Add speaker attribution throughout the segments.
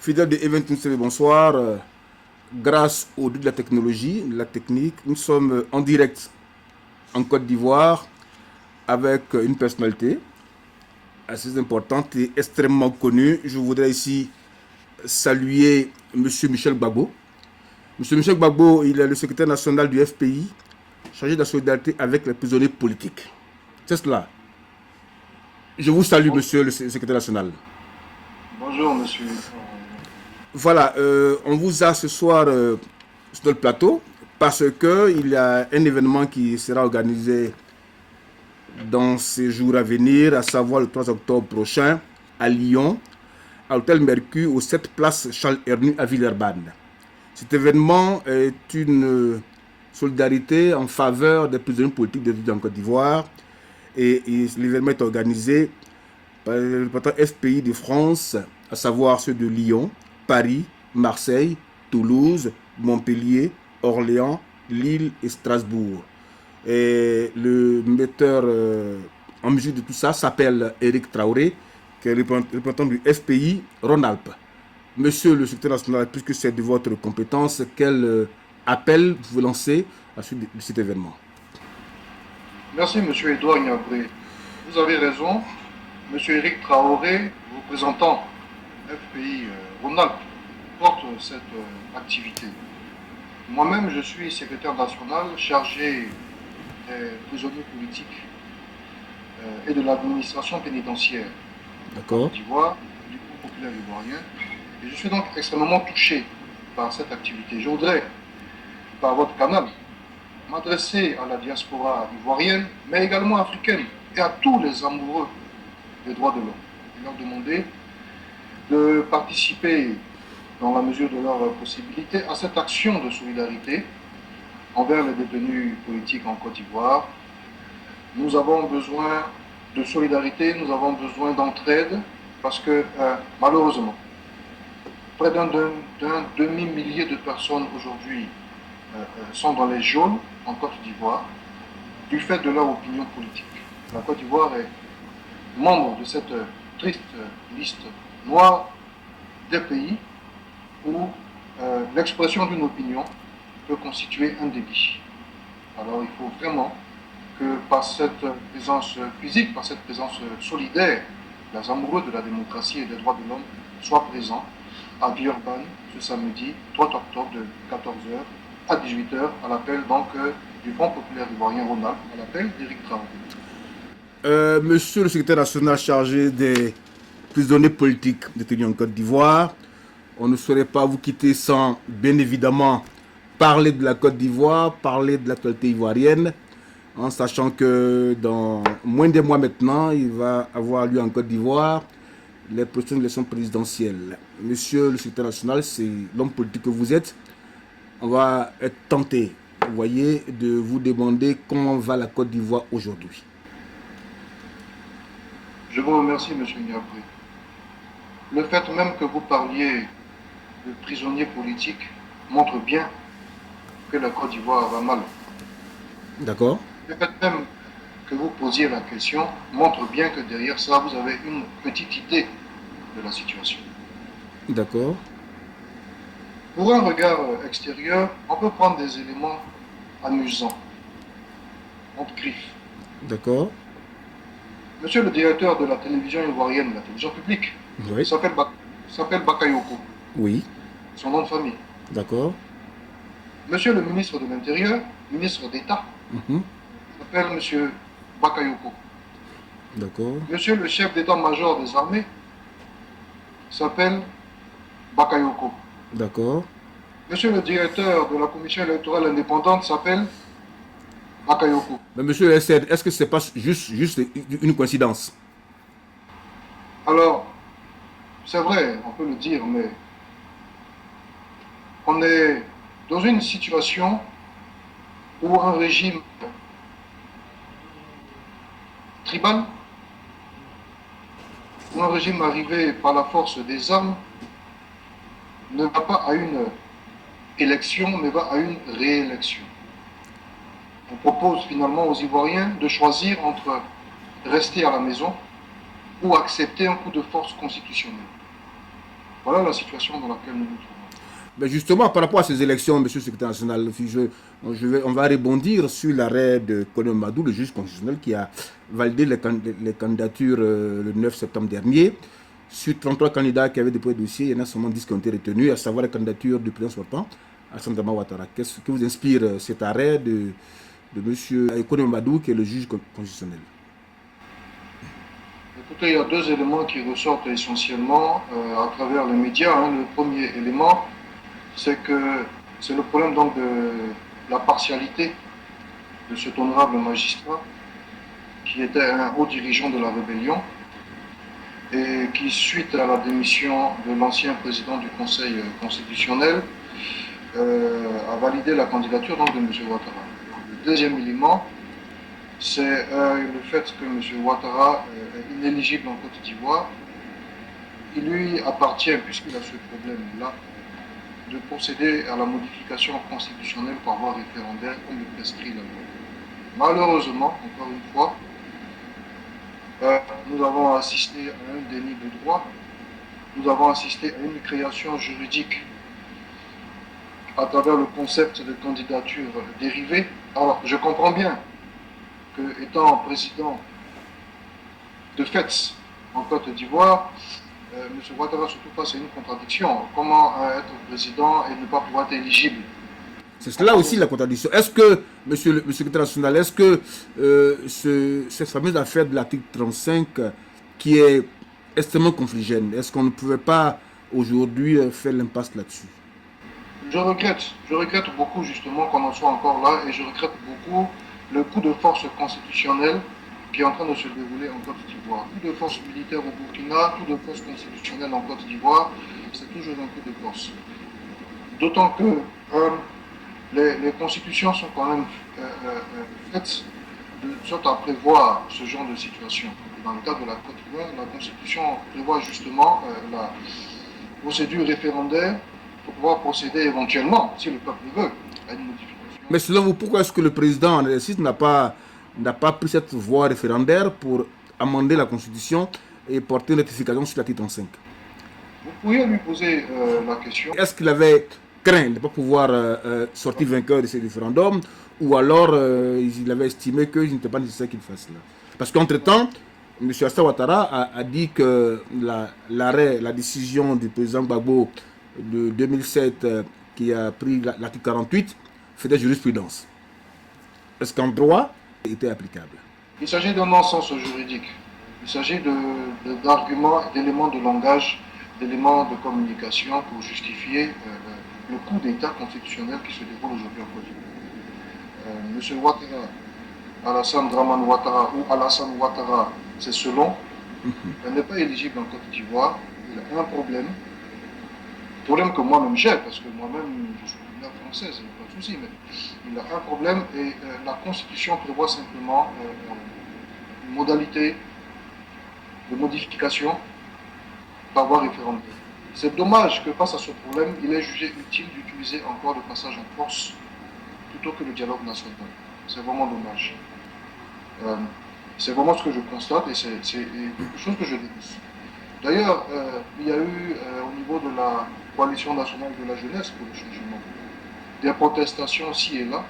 Speaker 1: Fidèle de Event TV, bonsoir. Grâce au but de la technologie, de la technique, nous sommes en direct en Côte d'Ivoire avec une personnalité assez importante et extrêmement connue. Je voudrais ici saluer M. Michel Gbagbo. M. Michel Gbagbo, il est le secrétaire national du FPI, chargé de la solidarité avec les prisonniers politiques. C'est cela. Je vous salue, monsieur le secrétaire national.
Speaker 2: Bonjour, monsieur.
Speaker 1: Voilà, on vous a ce soir sur le plateau parce qu'il y a un événement qui sera organisé dans ces jours à venir, à savoir le 3 octobre prochain à Lyon, à l'hôtel Mercure, au 7 place Charles Hernu à Villeurbanne. Cet événement est une solidarité en faveur des prisonniers politiques détenus en Côte d'Ivoire et l'événement est organisé par le représentant FPI de France, à savoir ceux de Lyon, Paris, Marseille, Toulouse, Montpellier, Orléans, Lille et Strasbourg. Et le metteur en musique de tout ça s'appelle Éric Traoré, qui est le représentant du FPI Rhône-Alpes. Monsieur le secrétaire national, puisque c'est de votre compétence, quel appel vous lancez à la suite de cet événement?
Speaker 2: Merci, monsieur Edouard Niabré. Vous avez raison. Monsieur Éric Traoré, représentant FPI Rhône-Alpes, porte cette activité. Moi-même, je suis secrétaire national chargé des prisonniers politiques et de l'administration pénitentiaire de Côte d'Ivoire, du Front populaire ivoirien. Et je suis donc extrêmement touché par cette activité. Je voudrais, par votre canal, m'adresser à la diaspora ivoirienne, mais également africaine, et à tous les amoureux des droits de l'homme, et leur demander de participer, dans la mesure de leurs possibilités, à cette action de solidarité envers les détenus politiques en Côte d'Ivoire. Nous avons besoin de solidarité, nous avons besoin d'entraide, parce que malheureusement, près d'un demi-millier de personnes aujourd'hui sont dans les geôles en Côte d'Ivoire du fait de leur opinion politique. La Côte d'Ivoire est membre de cette triste liste noire des pays où l'expression d'une opinion peut constituer un délit. Alors il faut vraiment que par cette présence physique, par cette présence solidaire, les amoureux de la démocratie et des droits de l'homme soient présents à Villeurbanne ce samedi 3 octobre de 14h à 18h à l'appel donc du Front populaire ivoirien Rhône-Alpes, à l'appel d'Éric Traoré.
Speaker 1: Monsieur le secrétaire national chargé des prisonniers politiques détenus en Côte d'Ivoire, on ne saurait pas vous quitter sans, bien évidemment, parler de la Côte d'Ivoire, parler de l'actualité ivoirienne, en sachant que dans moins d'un mois maintenant, il va avoir lieu en Côte d'Ivoire les prochaines élections présidentielles. Monsieur le secrétaire national, c'est l'homme politique que vous êtes. On va être tenté, vous voyez, de vous demander comment va la Côte d'Ivoire aujourd'hui.
Speaker 2: Je vous remercie, M. Niabré. Le fait même que vous parliez de prisonniers politiques montre bien que la Côte d'Ivoire va mal.
Speaker 1: D'accord.
Speaker 2: Le fait même que vous posiez la question montre bien que derrière ça, vous avez une petite idée de la situation.
Speaker 1: D'accord.
Speaker 2: Pour un regard extérieur, on peut prendre des éléments amusants, entre griffes.
Speaker 1: D'accord.
Speaker 2: Monsieur le directeur de la télévision ivoirienne, la télévision publique,
Speaker 1: Oui.
Speaker 2: s'appelle Bakayoko.
Speaker 1: Oui.
Speaker 2: Son nom de famille.
Speaker 1: D'accord.
Speaker 2: Monsieur le ministre de l'Intérieur, ministre d'État, s'appelle Monsieur Bakayoko.
Speaker 1: D'accord.
Speaker 2: Monsieur le chef d'état-major des armées s'appelle Bakayoko.
Speaker 1: D'accord.
Speaker 2: Monsieur le directeur de la commission électorale indépendante s'appelle Bakayoko.
Speaker 1: Mais monsieur le SR, est-ce que ce n'est pas juste une coïncidence?
Speaker 2: Alors, c'est vrai, on peut le dire, mais on est dans une situation où un régime tribal, où un régime arrivé par la force des armes, ne va pas à une élection, mais va à une réélection. On propose finalement aux Ivoiriens de choisir entre rester à la maison ou accepter un coup de force constitutionnelle. Voilà la situation dans laquelle nous nous trouvons.
Speaker 1: Mais justement, par rapport à ces élections, Monsieur le secrétaire national, on va rebondir sur l'arrêt de Colin Madou, le juge constitutionnel, qui a validé les candidatures le 9 septembre dernier. Sur 33 candidats qui avaient déposé le dossier, il y en a seulement 10 qui ont été retenus, à savoir la candidature du président sortant, Alassane Dramane Ouattara. Qu'est-ce que vous inspire cet arrêt de M. Colin Madou, qui est le juge constitutionnel?
Speaker 2: Écoutez, il y a deux éléments qui ressortent essentiellement à travers les médias. Le premier élément, c'est que c'est le problème donc de la partialité de cet honorable magistrat qui était un haut dirigeant de la rébellion et qui, suite à la démission de l'ancien président du Conseil constitutionnel, a validé la candidature donc, de M. Ouattara. Le deuxième élément, c'est le fait que M. Ouattara est inéligible en Côte d'Ivoire. Il lui appartient, puisqu'il a ce problème-là, de procéder à la modification constitutionnelle par voie référendaire comme le prescrit la loi. Malheureusement, encore une fois, nous avons assisté à un déni de droit, nous avons assisté à une création juridique à travers le concept de candidature dérivée. Alors, je comprends bien que, étant président de fait en Côte d'Ivoire, M. Ouattara se trouve face à une contradiction. Comment être président et ne pas pouvoir être éligible?
Speaker 1: C'est cela aussi la contradiction. Est-ce que, monsieur le secrétaire national, est-ce que cette fameuse affaire de l'article 35 qui est extrêmement confligène, est-ce qu'on ne pouvait pas aujourd'hui faire l'impasse là-dessus?
Speaker 2: Je regrette beaucoup justement qu'on en soit encore là et je regrette beaucoup le coup de force constitutionnel qui est en train de se dérouler en Côte d'Ivoire. Coup de force militaire au Burkina, coup de force constitutionnelle en Côte d'Ivoire, c'est toujours un coup de force. D'autant que les constitutions sont quand même faites de sorte à prévoir ce genre de situation. Dans le cadre de la Côte d'Ivoire, la Constitution prévoit justement la procédure référendaire pour pouvoir procéder éventuellement, si le peuple le veut, à une modification.
Speaker 1: Mais selon vous, pourquoi est-ce que le président en exercice n'a pas pris cette voie référendaire pour amender la Constitution et porter une rectification sur l'article 35?
Speaker 2: Vous pourriez lui poser la question.
Speaker 1: Est-ce qu'il avait craint de ne pas pouvoir sortir vainqueur de ces référendums, ou alors il avait estimé qu'il n'était pas nécessaire qu'il fasse cela? Parce qu'entre-temps, M. Alassane Ouattara a dit que la décision du président Gbagbo de 2007 qui a pris l'article 48 faisait jurisprudence. Est-ce qu'en droit, il était applicable?
Speaker 2: Il s'agit d'un non-sens juridique. Il s'agit d'arguments, d'éléments de langage, d'éléments de communication pour justifier le coup d'État constitutionnel qui se déroule aujourd'hui en Côte d'Ivoire. M. Ouattara, Alassane Dramane Ouattara ou Alassane Ouattara, c'est selon, n'est pas éligible en Côte d'Ivoire. Il a un problème que moi-même j'ai, parce que moi-même je suis d'une mère française, il n'y a pas de souci, mais il a un problème et la Constitution prévoit simplement une modalité de modification par voie référendaire. C'est dommage que face à ce problème, il est jugé utile d'utiliser encore le passage en force plutôt que le dialogue national. C'est vraiment dommage. C'est vraiment ce que je constate et c'est quelque chose que je dénonce. D'ailleurs, il y a eu au niveau de la coalition nationale de la jeunesse pour le changement des protestations ci et là,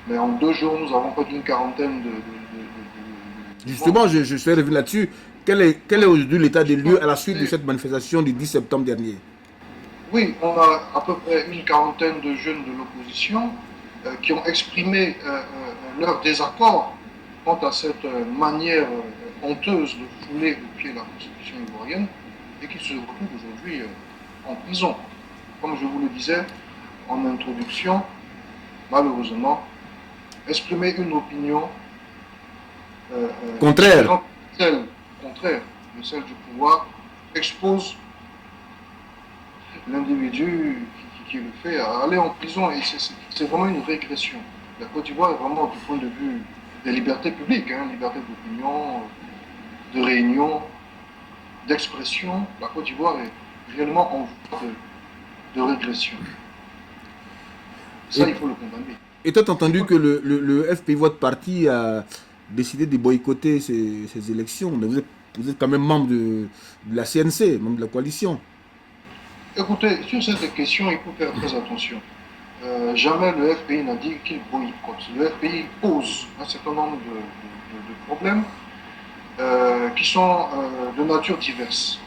Speaker 2: mais en 2 jours, nous avons près d'une quarantaine de
Speaker 1: Justement, je suis revenu là-dessus. Quel est aujourd'hui l'état des lieux à la suite de cette manifestation du 10 septembre dernier?
Speaker 2: Oui, on a à peu près une quarantaine de jeunes de l'opposition qui ont exprimé leur désaccord quant à cette manière honteuse de fouler au pied la Constitution ivoirienne et qui se retrouvent aujourd'hui en prison. Comme je vous le disais en introduction, malheureusement, exprimer une opinion
Speaker 1: contraire
Speaker 2: de celle du pouvoir expose l'individu qui le fait à aller en prison et c'est vraiment une régression. La Côte d'Ivoire est vraiment du point de vue des libertés publiques, liberté d'opinion, de réunion, d'expression. La Côte d'Ivoire est réellement en voie de régression. Ça, il faut le condamner.
Speaker 1: Étant entendu que le FPI, votre parti, a décidé de boycotter ces élections, mais vous êtes quand même membre de la CNC, membre de la coalition.
Speaker 2: Écoutez, sur cette question, il faut faire très attention. Jamais le FPI n'a dit qu'il boycotte. Le FPI pose un certain nombre de problèmes qui sont de nature diverse.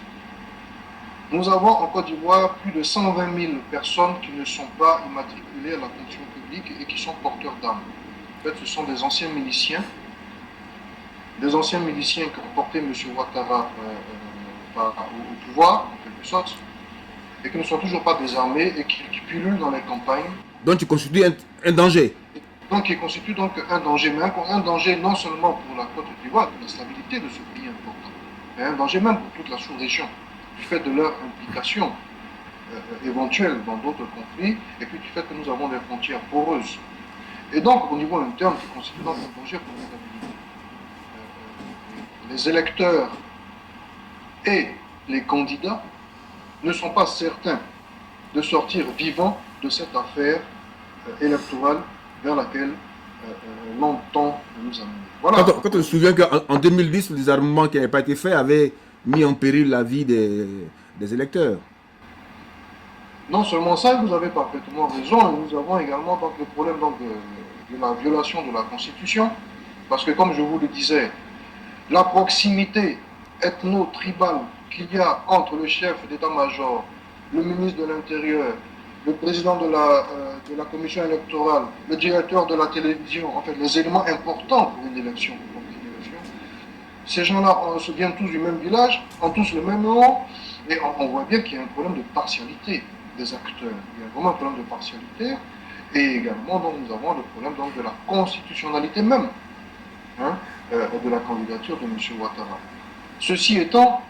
Speaker 2: Nous avons en Côte d'Ivoire plus de 120 000 personnes qui ne sont pas immatriculées à la fonction publique et qui sont porteurs d'armes. En fait, ce sont des anciens miliciens qui ont porté M. Ouattara au pouvoir, en quelque sorte, et qui ne sont toujours pas désarmés et qui pullulent dans les campagnes.
Speaker 1: Donc tu constitues un danger.
Speaker 2: Donc qui constitue donc un danger, mais un danger non seulement pour la Côte d'Ivoire, pour la stabilité de ce pays important, mais un danger même pour toute la sous-région, du fait de leur implication éventuelle dans d'autres conflits, et puis du fait que nous avons des frontières poreuses. Et donc, au niveau interne, qui constitue donc un danger pour la stabilité. Les électeurs et les candidats ne sont pas certains de sortir vivants de cette affaire électorale vers laquelle l'on tend de nous amener. Voilà.
Speaker 1: Quand on se souvient qu'en 2010, les armements qui n'avaient pas été faits avaient mis en péril la vie des électeurs.
Speaker 2: Non seulement ça, vous avez parfaitement raison, nous avons également donc, le problème donc, de la violation de la Constitution, parce que comme je vous le disais, la proximité ethno-tribale qu'il y a entre le chef d'état-major, le ministre de l'Intérieur, le président de la commission électorale, le directeur de la télévision, en fait, les éléments importants pour une élection. Ces gens-là viennent tous du même village, ont tous le même nom, et on voit bien qu'il y a un problème de partialité des acteurs. Il y a vraiment un problème de partialité, et également, donc, nous avons le problème donc, de la constitutionnalité même de la candidature de M. Ouattara. Ceci étant,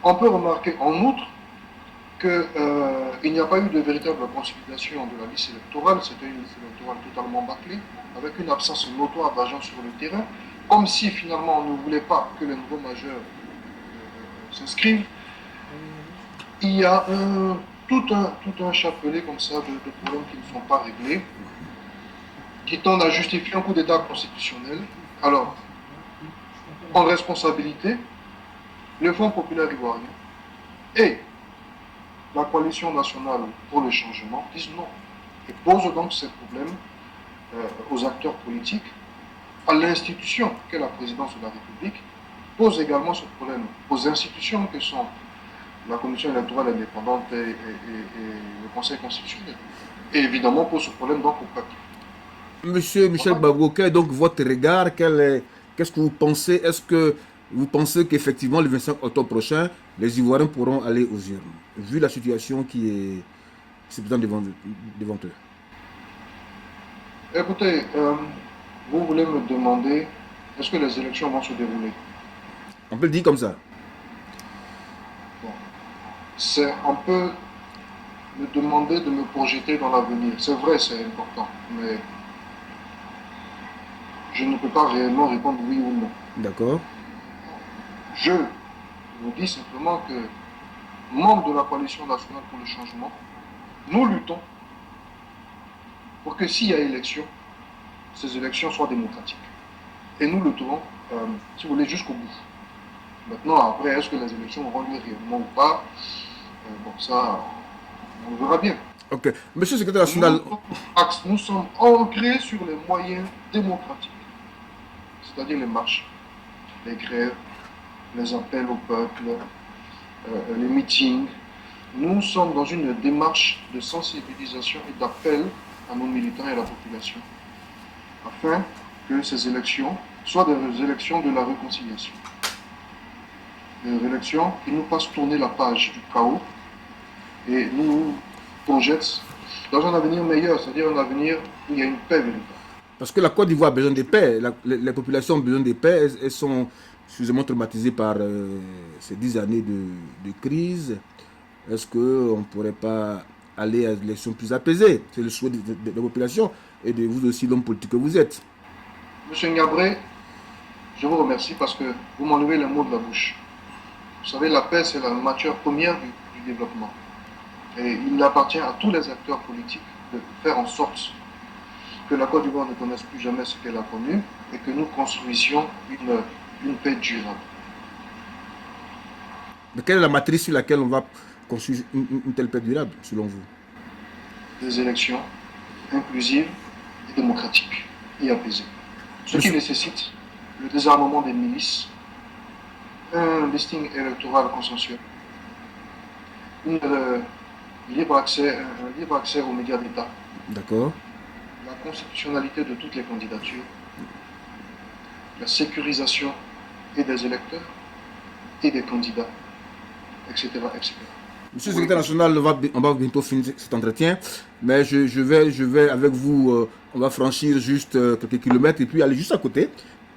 Speaker 2: on peut remarquer en outre qu'il n'y a pas eu de véritable consolidation de la liste électorale, c'était une liste électorale totalement bâclée, avec une absence notoire d'agents sur le terrain, comme si finalement on ne voulait pas que les nouveaux majeurs s'inscrivent. Il y a tout un chapelet comme ça de problèmes qui ne sont pas réglés, qui tendent à justifier un coup d'État constitutionnel. Alors, en responsabilité, le Front populaire ivoirien et la coalition nationale pour le changement disent non et posent donc ces problèmes aux acteurs politiques, à l'institution qu'est la présidence de la République, pose également ce problème aux institutions que sont la commission électorale indépendante et le Conseil constitutionnel. Et évidemment pose ce problème donc au peuple.
Speaker 1: Monsieur Michel Gbagbo, quel est donc votre regard? Qu'est-ce que vous pensez? Est-ce que vous pensez qu'effectivement, le 25 octobre prochain, les Ivoiriens pourront aller aux urnes, vu la situation qui est présente devant eux?
Speaker 2: Écoutez, vous voulez me demander, est-ce que les élections vont se dérouler?
Speaker 1: On peut le dire comme ça.
Speaker 2: Bon. On peut me demander de me projeter dans l'avenir. C'est vrai, c'est important, mais je ne peux pas réellement répondre oui ou non.
Speaker 1: D'accord.
Speaker 2: Je vous dis simplement que, membres de la coalition nationale pour le changement, nous luttons pour que s'il y a élection, ces élections soient démocratiques. Et nous lutterons, si vous voulez, jusqu'au bout. Maintenant, après, est-ce que les élections auront lieu réellement ou pas? Bon, ça, on verra bien.
Speaker 1: Ok. Monsieur le secrétaire national...
Speaker 2: Nous sommes ancrés sur les moyens démocratiques, c'est-à-dire les marches, les grèves, les appels au peuple, les meetings. Nous sommes dans une démarche de sensibilisation et d'appel à nos militants et à la population, afin que ces élections soient des élections de la réconciliation. Des élections qui nous fassent tourner la page du chaos et nous projettent dans un avenir meilleur, c'est-à-dire un avenir où il y a une paix véritable.
Speaker 1: Parce que la Côte d'Ivoire a besoin de paix, les populations ont besoin de paix, elles sont suffisamment traumatisées par ces 10 années de crise. Est-ce qu'on ne pourrait pas aller à des élections plus apaisées? C'est le souhait de la population et de vous aussi, l'homme politique que vous êtes.
Speaker 2: Monsieur Ngabré, je vous remercie parce que vous m'enlevez les mots de la bouche. Vous savez, la paix, c'est la matière première du développement. Et il appartient à tous les acteurs politiques de faire en sorte que la Côte d'Ivoire ne connaisse plus jamais ce qu'elle a connu et que nous construisions une paix durable.
Speaker 1: Mais quelle est la matrice sur laquelle on va construire une telle paix durable, selon vous?
Speaker 2: Des élections inclusives et démocratiques et apaisées. Ce qui nécessite le désarmement des milices, un listing électoral consensuel, un libre accès aux médias d'État.
Speaker 1: D'accord.
Speaker 2: La constitutionnalité de toutes les candidatures, la sécurisation et des électeurs et des candidats, etc. etc.
Speaker 1: Monsieur le secrétaire national, on va bientôt finir cet entretien, mais je vais avec vous, on va franchir juste quelques kilomètres et puis aller juste à côté.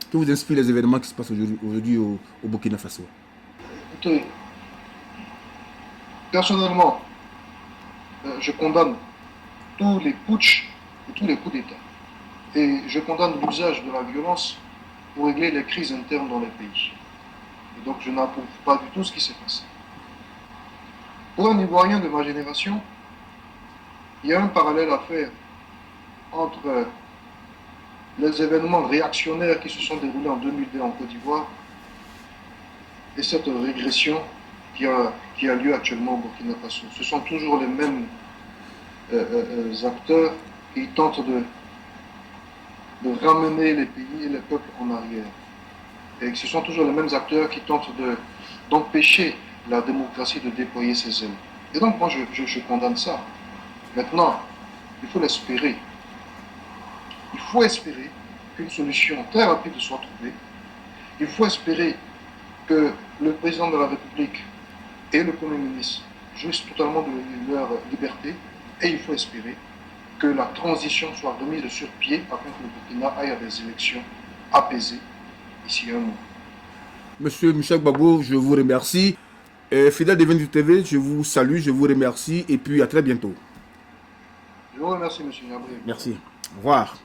Speaker 1: Que vous inspire les événements qui se passent aujourd'hui au Burkina Faso?
Speaker 2: Écoutez, personnellement, je condamne tous les putschs et tous les coups d'État. Et je condamne l'usage de la violence pour régler les crises internes dans les pays. Et donc je n'approuve pas du tout ce qui s'est passé. Pour un Ivoirien de ma génération, il y a un parallèle à faire entre les événements réactionnaires qui se sont déroulés en 2002 en Côte d'Ivoire et cette régression qui a lieu actuellement au Burkina Faso. Ce sont toujours les mêmes acteurs qui tentent de ramener les pays et les peuples en arrière. Et ce sont toujours les mêmes acteurs qui tentent d'empêcher la démocratie de déployer ses ailes. Et donc moi je condamne ça. Maintenant, il faut l'espérer. Il faut espérer qu'une solution très rapide soit trouvée. Il faut espérer que le président de la République et le Premier ministre jouissent totalement de leur liberté. Et il faut espérer que la transition soit remise sur pied afin que le Burkina aille à des élections apaisées ici un mois.
Speaker 1: Monsieur Michel Gbagbo, je vous remercie. Fidèle de Vendu TV, je vous salue, je vous remercie et puis à très bientôt.
Speaker 2: Je vous remercie, monsieur Nabré.
Speaker 1: Merci. Au revoir.